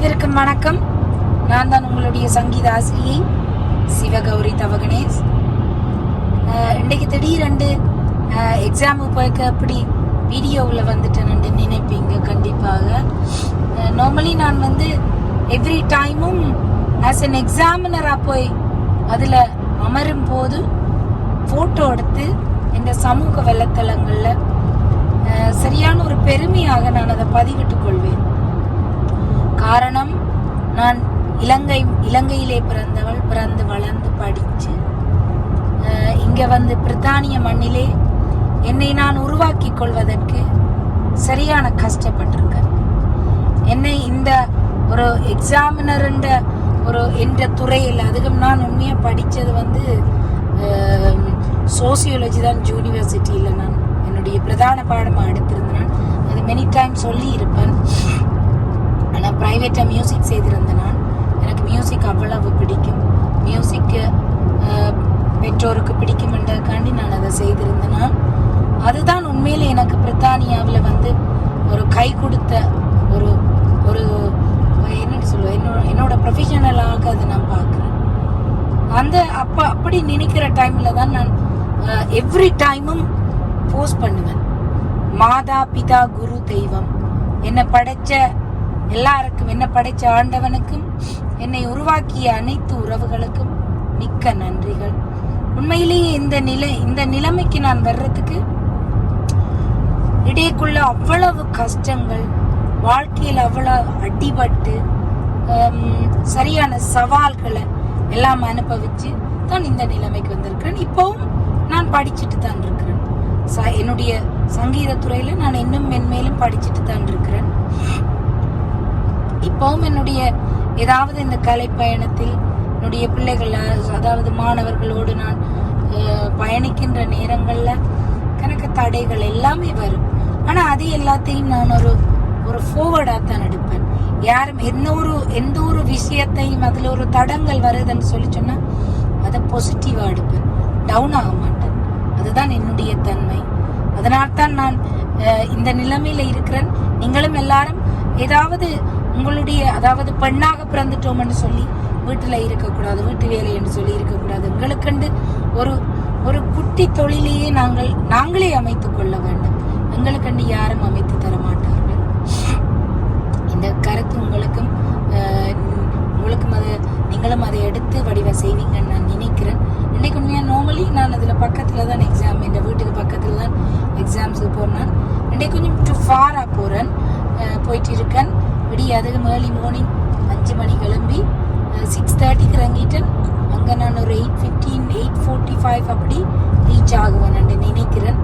அனைவருக்கும் வணக்கம். நான் தான் உங்களுடைய சங்கீத ஆசிரியை சிவகௌரி தவகணேஷ். இன்றைக்கு திடீரெண்டு எக்ஸாமுக்கு போய்க்க அப்படி வீடியோவில் வந்துட்டேன்னு நினைப்பீங்க. கண்டிப்பாக நார்மலி நான் எவ்ரி டைமும் ஆஸ் அன் எக்ஸாமினராக போய் அதில் அமரும் போது ஃபோட்டோ எடுத்து இந்த சமூக வலைத்தளங்களில் சரியான ஒரு பெருமையாக நான் அதை பதிவிட்டுக் கொள்வேன். காரணம், நான் இலங்கையிலே பிறந்து வளர்ந்து படித்து இங்கே பிரித்தானிய மண்ணிலே என்னை நான் உருவாக்கி கொள்வதற்கு சரியான கஷ்டப்பட்டிருக்கேன். என்னை இந்த ஒரு எக்ஸாமினர் என்ற துறையில் அதுக்கும் நான் உண்மையாக படித்தது சோசியோலஜி தான். யூனிவர்சிட்டியில் நான் என்னுடைய பிரதான பாடமாக எடுத்திருந்தேன். அது மெனி டைம் சொல்லி இருப்பேன். ஆனால் ப்ரைவேட்டாக மியூசிக் செய்திருந்தேன். நான் எனக்கு மியூசிக் அவ்வளவு பிடிக்கும். மியூசிக்கு பெற்றோருக்கு பிடிக்கும் என்றதுக்காண்டி நான் அதை செய்திருந்தேன். அதுதான் உண்மையில் எனக்கு பிரித்தானியாவில் ஒரு கை கொடுத்த ஒரு ஒரு என்னன்னு சொல்லுவேன், என்னோட ப்ரொஃபஷனலாக அதை நான் பார்க்குறேன். அப்படி நினைக்கிற டைமில் தான் நான் எவ்ரி டைமும் போஸ்ட் பண்ணுவேன். மாதா பிதா குரு தெய்வம், என்னை படைச்ச எல்லாருக்கும், என்னை படைச்ச ஆண்டவனுக்கும், என்னை உருவாக்கிய அனைத்து உறவுகளுக்கும் மிக்க நன்றிகள். உண்மையிலேயே இந்த நிலைமைக்கு நான் வர்றதுக்கு இடைக்குள்ள அவ்வளவு கஷ்டங்கள், வாழ்க்கையில் அவ்வளவு அடிபட்டு சரியான சவால்களை எல்லாம் அனுபவிச்சு தான் இந்த நிலைமைக்கு வந்திருக்கிறேன். இப்போவும் நான் படிச்சுட்டு தான் இருக்கிறேன். என்னுடைய சங்கீதத்துறையில நான் இன்னும் மென்மேலும் படிச்சுட்டு தான் இருக்கிறேன். இப்பவும் என்னுடைய ஏதாவது இந்த கலை பயணத்தில் என்னுடைய பிள்ளைகள், அதாவது மாணவர்களோடு நான் பயணிக்கின்ற நேரங்கள்ல கணக்கு தடைகள் எல்லாமே வரும். ஆனா அது எல்லாத்தையும் நான் ஒரு ஃபோர்வர்டா தான் எடுப்பேன். யாரும் எந்த ஒரு விஷயத்தையும் அதுல ஒரு தடங்கள் வருதுன்னு சொல்லி சொன்னா அதை பாசிட்டிவா எடுப்பேன். டவுன் ஆக மாட்டேன். அதுதான் என்னுடைய தன்மை. அதனால்தான் நான் இந்த நிலைமையில இருக்கிறேன். நீங்களும் எல்லாரும் ஏதாவது உங்களுடைய, அதாவது பெண்ணாக பிறந்துட்டோம்னு சொல்லி வீட்டுல இருக்கக்கூடாது, வீட்டு வேலை என்று சொல்லி இருக்கக்கூடாது. எங்களுக்கென்று ஒரு குட்டி தொழிலையே நாங்களே அமைத்துக் கொள்ள வேண்டும். எங்களுக்கென்று யாரும் அமைத்து தர மாட்டார்கள். இந்த கருத்து உங்களுக்கும் நீங்களும் அதை எடுத்து வடிவ செய்வீங்கன்னு நான் நினைக்கிறேன். இன்னைக்கு உண்மையாக நார்மலி நான் அதில் பக்கத்தில் தான் எக்ஸாம், என் வீட்டுக்கு பக்கத்தில் தான் எக்ஸாம்ஸுக்கு போனேன். இன்னைக்கு கொஞ்சம் டூ ஃபாராக போயிட்டு இருக்கேன். அதுக்கு ஏர்லி மார்னிங் 5 மணி கிளம்பி 6:30 இறங்கிட்டேன். அங்கே நான் ஒரு 8:15 8:45 அப்படி ரீச் ஆகுவேன் என்று நினைக்கிறேன்.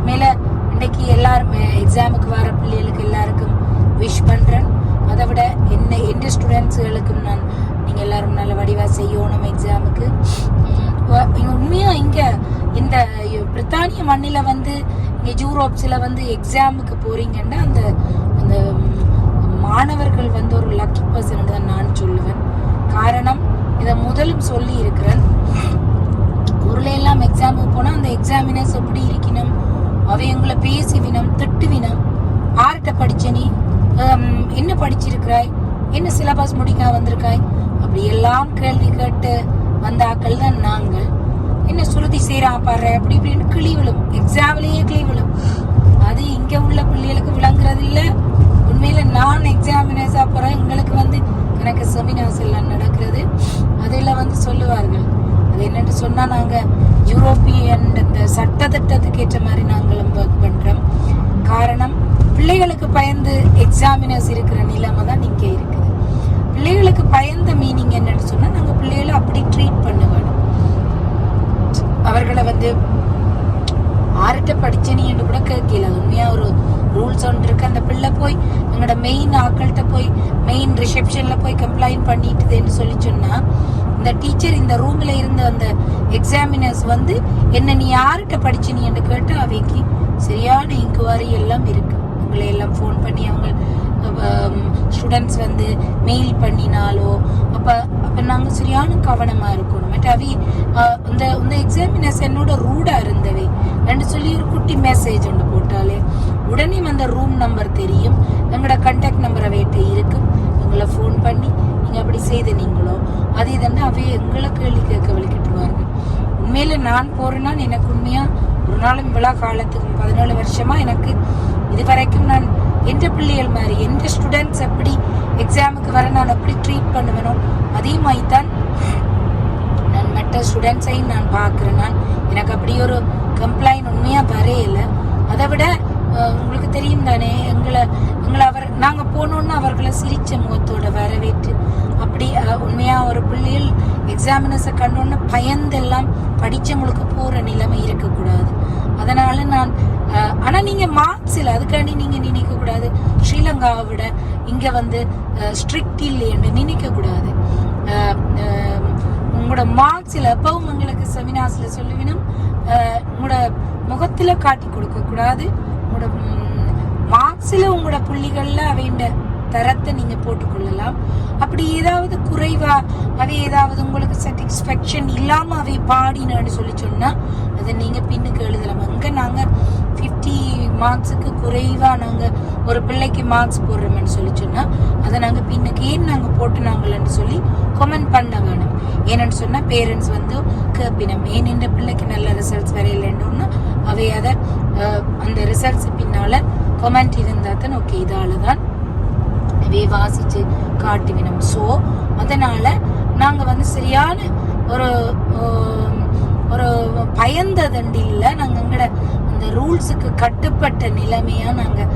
மேலே இன்னைக்கு எல்லாரும் எக்ஸாமுக்கு வர பிள்ளைகளுக்கு எல்லாருக்கும் விஷ் பண்ணுறேன். அதை விட எந்த ஸ்டூடெண்ட்ஸுகளுக்கும் நீங்கள் எல்லாரும் நல்ல வடிவாக செய்யணும் எக்ஸாமுக்கு. உண்மையாக இங்கே இந்த பிரித்தானிய மண்ணில் இங்கே யூரோப்ஸில் எக்ஸாமுக்கு போறீங்கன்னா அந்த மாணவர்கள் ஒரு லக்கி பர்சன் தான் நான் சொல்லுவேன். காரணம், இதை முதலும் சொல்லி இருக்கிறேன். ஊர்ல எல்லாம் எக்ஸாமுக்கு போனால் அந்த எக்ஸாமினர்ஸ் எப்படி இருக்கணும், அவைங்களை பேசுவினம், திட்டுவினம், ஆர்கிட்ட படிச்ச நீ, என்ன படிச்சிருக்கிறாய், என்ன சிலபஸ் முடிக்க வந்திருக்காய், அப்படி எல்லாம் கேள்வி கேட்டு வந்த ஆக்கள் தான் நாங்கள். என்ன சுருதி செய்யறா பாடுற அப்படி இப்படின்னு கிளி விழும், எக்ஸாம்லேயே கிளி விழும். அது இங்க உள்ள பிள்ளைகளுக்கு விளங்குறது இல்லை. உண்மையில நான் எக்ஸாமினர்ஸா போறேன். எங்களுக்கு எனக்கு செமினார்ஸ் எல்லாம் நடக்கிறது. அதில் சொல்லுவார்கள், அது என்னன்னு சொன்னா, நாங்க யூரோப்பியன் இந்த சட்டத்திட்டத்துக்கு ஏற்ற மாதிரி நாங்களும் ஒர்க் பண்றோம். காரணம், பிள்ளைகளுக்கு பயந்து எக்ஸாமினர்ஸ் இருக்கிற நிலைமை தான் இங்கே இருக்குது. பிள்ளைகளுக்கு பயந்த மீனிங் என்னன்னு சொன்னா, நாங்க பிள்ளைகளை அப்படி ட்ரீட் பண்ண வேணும். அவர்களை ஆர்கிட்ட படிச்சனி என்று கூட கேட்கல. அது உண்மையா ஒரு ரூல்ஸ் ஒன்று இருக்கு. அந்த பிள்ளை போய் எங்களோட மெயின் ஆக்கள்கிட்ட போய் மெயின் ரிசப்ஷன்ல போய் கம்ப்ளைண்ட் பண்ணிட்டுதுன்னு சொல்லி சொன்னா, இந்த டீச்சர் இந்த ரூம்ல இருந்த அந்த எக்ஸாமினர்ஸ் என்ன நீ யார்கிட்ட படிச்சனி என்று கேட்டு அவைக்கு சரியான இன்குவாரி எல்லாம் இருக்கு. உங்களை எல்லாம் ஃபோன் பண்ணி அவங்க ஸ்டூடெண்ட்ஸ் மெயில் பண்ணினாலோ அப்ப நாங்க சரியான கவனமா இருக்கணும். இந்த எக்ஸாமினர்ஸ் என்னோட ரூடா இருந்தவை ரெண்டு சொல்லி ஒரு குட்டி மெசேஜ் ஒன்று போட்டாலே உடனே அந்த ரூம் நம்பர் தெரியும், எங்களோட கான்டாக்ட் நம்பர் அவைகிட்ட இருக்கும். எப்படி செய்து நீங்களோ அதே தானே அவை எங்களை கேள்வி கேட்க வலிக்கிட்டுருவார்கள். உண்மையில நான் போறேன்னா எனக்கு உண்மையா ஒரு நாளும் விழா காலத்துக்கு 17 வருஷமா எனக்கு இதுவரைக்கும் நான் எந்த பிள்ளைகள் மாதிரி எந்த ஸ்டூடெண்ட்ஸ் எப்படி எக்ஸாமுக்கு வர நான் எப்படி ட்ரீட் பண்ணுவேனோ அதே மாதிரி தான் நான் மற்ற ஸ்டூடெண்ட்ஸையும் நான் பார்க்குறேன். நான் எனக்கு அப்படி ஒரு கம்ப்ளைண்ட் உண்மையாக வரையில. அதை விட உங்களுக்கு தெரியும் தானே எங்களை நாங்கள் போனோன்னு அவர்களை சிரிச்ச முகத்தோட வரவேற்று அப்படி உண்மையாக ஒரு பிள்ளைகள் எக்ஸாமினர்ஸை கண்டோன்னு பயந்தெல்லாம் படித்தவங்களுக்கு போகிற நிலைமை இருக்கக்கூடாது. அதனால் நான் ஆனால் நீங்கள் மார்க்ஸ் இல்லை அதுக்காண்டி நீங்கள் நினைக்கக்கூடாது ஸ்ரீலங்காவை விட இங்கே வந்து ஸ்ட்ரிக்ட் இல்லைன்னு நினைக்கக்கூடாது. உங்களோட மார்க்ஸில் எப்பவும் உங்களுக்கு செமினார்ஸில் சொல்லுவினும் உங்களோட முகத்தில் காட்டி கொடுக்கக்கூடாது. உங்களோட மார்க்ஸில் உங்களோட புள்ளிகளில் அவைண்ட தரத்தை நீங்கள் போட்டுக்கொள்ளலாம். அப்படி ஏதாவது குறைவா அவை ஏதாவது உங்களுக்கு சாட்டிஸ்ஃபேக்ஷன் இல்லாமல் அவை பாடினு சொல்லி சொன்னால் அதை நீங்கள் பின்னுக்கு எழுதலாம். அங்கே நாங்கள் 50 மார்க்ஸுக்கு குறைவாக நாங்கள் ஒரு பிள்ளைக்கு மார்க்ஸ் போடுறோம்னு சொல்லி சொன்னால் அதை நாங்கள் பின்னுக்கு ஏன் நாங்கள் போட்டுனாங்களன்னு சொல்லி கமெண்ட் பண்ண வேணும். ஏன்னு சொன்னால் பேரண்ட்ஸ் வந்து கேட்பினம் ஏன் இந்த பிள்ளைக்கு நல்ல ரிசல்ட்ஸ் வரையிலன்னு அவை அதை அந்த ரிசல்ட்ஸ் பின்னால் கமெண்ட் இருந்தால் தான் ஓகே இதால தான் அவை வாசித்து காட்டுவினம். ஸோ அதனால் நாங்கள் வந்து சரியான ஒரு ஒரு பயந்ததண்டு இல்லை. நாங்கள் எங்களோட அந்த ரூல்ஸுக்கு கட்டுப்பட்ட நிலைமையாக நாங்கள்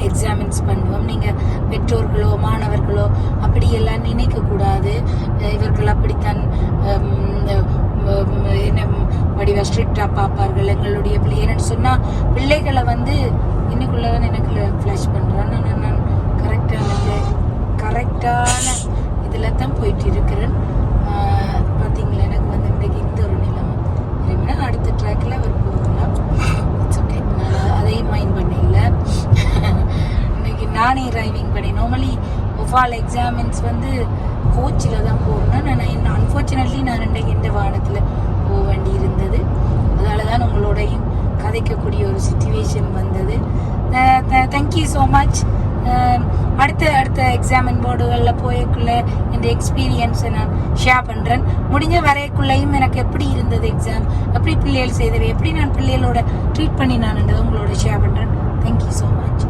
எக்ஸாமின்ஸ் பண்ணுவோம். நீங்கள் பெற்றோர்களோ மாணவர்களோ அப்படியெல்லாம் நினைக்கக்கூடாது. இவர்கள் அப்படித்தான் என்ன வடிவ ஸ்ட்ரிக்டாக பார்ப்பார்கள் எங்களுடைய பிள்ளை. என்னன்னு சொன்னால் பிள்ளைகளை வந்து இன்னைக்குள்ளவன் எனக்கு ஃப்ளாஷ் பண்ணுறான். நான் கரெக்டான இதில் தான் போயிட்டு இருக்கிறேன். பார்த்தீங்களா எனக்கு வந்து இன்றைக்கு இந்த ஒரு நிலைமை. அடுத்த ட்ராக்கில் அவர் போகலாம். It's okay. நான் அதையும் மைண்ட் பண்ணல. இன்னைக்கு நானே டிரைவிங் பண்ணி நார்மலி ஒஃபால் எக்ஸாமின்ஸ் வந்து கோச்சில் தான் போகணும். நான் அன்ஃபார்ச்சுனேட்லி நான் இன்றைக்கு இந்த வாகனத்தில் போக வேண்டி இருந்தது. அதால் தான் உங்களோடையும் கதைக்கக்கூடிய ஒரு சிச்சுவேஷன் வந்தது. Thank you so much. அடுத்த எக்ஸாமின் போர்டுகளில் போயக்குள்ள இந்த எக்ஸ்பீரியன்ஸை நான் ஷேர் பண்ணுறேன். முடிஞ்ச வரைக்குள்ளேயும் எனக்கு எப்படி இருந்தது எக்ஸாம், எப்படி பிள்ளைகள் செய்தவை, எப்படி நான் பிள்ளைகளோட ட்ரீட் பண்ணி நான் உங்களோட ஷேர் பண்ணுறேன். Thank you so much.